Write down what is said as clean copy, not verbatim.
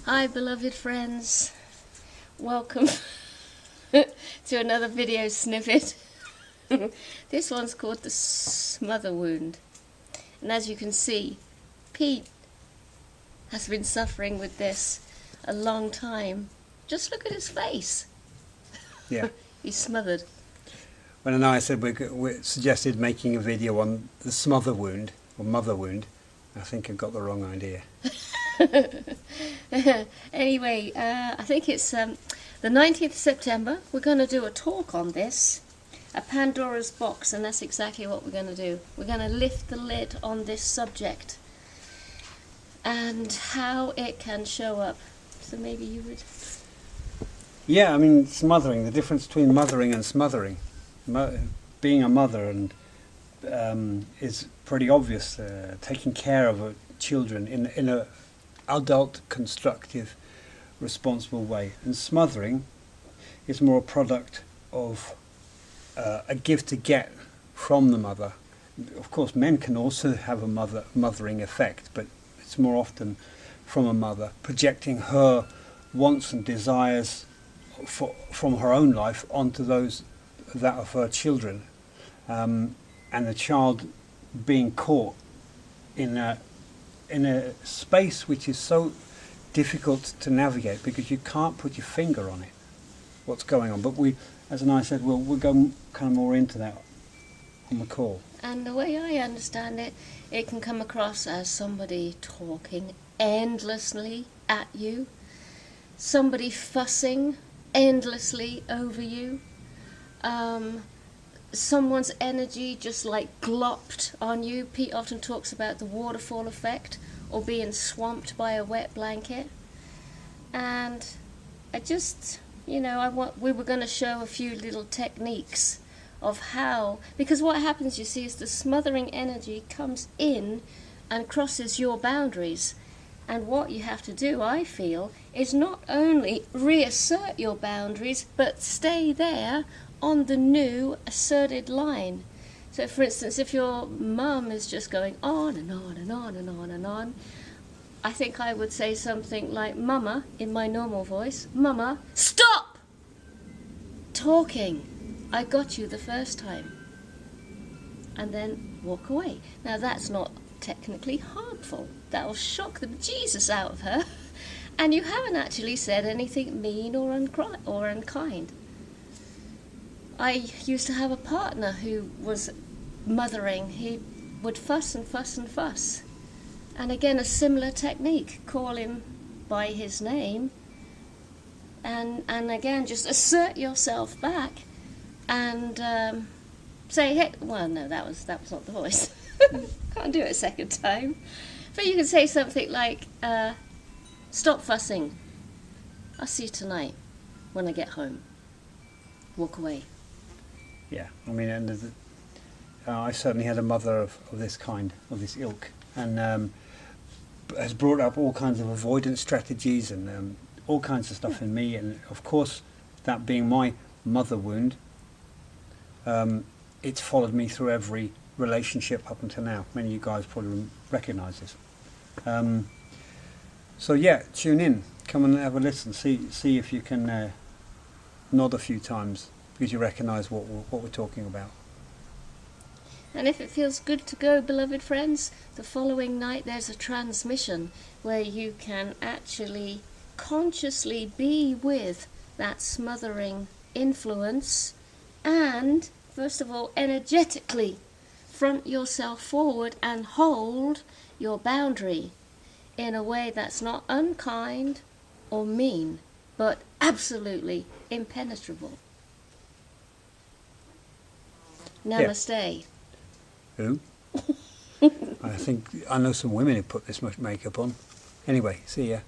Hi beloved friends, welcome to another video snippet. This one's called the smother wound, and as you can see, Pete has been suffering with this a long time. Just look at his face. Yeah. He's smothered. When Anaiya said we suggested making a video on the smother wound, or mother wound, I think I got the wrong idea. Anyway, I think it's the 19th of September. We're going to do a talk on this, a Pandora's box, and that's exactly what we're going to do. We're going to lift the lid on this subject and how it can show up. So maybe you would... Yeah, I mean, smothering, the difference between mothering and smothering. Being a mother and is pretty obvious, taking care of children in a adult, constructive, responsible way. And smothering is more a product of a give to get from the mother. Of course, men can also have a mothering effect, but it's more often from a mother, projecting her wants and desires from her own life onto those that of her children, and the child being caught in a space which is so difficult to navigate because you can't put your finger on it, what's going on. But we, as Anaiya said, we'll go kind of more into that on the call. And the way I understand it, it can come across as somebody talking endlessly at you, somebody fussing endlessly over you, someone's energy just like glopped on you. Pete often talks about the waterfall effect, or being swamped by a wet blanket. And I just, we were going to show a few little techniques of how, because what happens, you see, is the smothering energy comes in and crosses your boundaries. And what you have to do, I feel, is not only reassert your boundaries, but stay there on the new asserted line. So for instance, if your mum is just going on and on and on and on and on, I think I would say something like, Mama, in my normal voice, Mama, stop talking. I got you the first time. And then walk away. Now that's not technically harmful. That'll shock the bejesus out of her. And you haven't actually said anything mean or unkind. I used to have a partner who was mothering. He would fuss and fuss and fuss. And again, a similar technique. Call him by his name. And again, just assert yourself back. And say, hey, well, no, that was not the voice. Can't do it a second time. But you can say something like, stop fussing. I'll see you tonight when I get home. Walk away. Yeah, I mean, and I certainly had a mother of this kind, of this ilk, and has brought up all kinds of avoidance strategies and all kinds of stuff in me. And of course, that being my mother wound, it's followed me through every relationship up until now. Many of you guys probably recognise this. So yeah, tune in, come and have a listen, see if you can nod a few times, because you recognise what we're talking about. And if it feels good to go, beloved friends, the following night there's a transmission where you can actually consciously be with that smothering influence and, first of all, energetically front yourself forward and hold your boundary in a way that's not unkind or mean, but absolutely impenetrable. Namaste. Yeah. Who? I think I know some women who put this much makeup on. Anyway, see ya.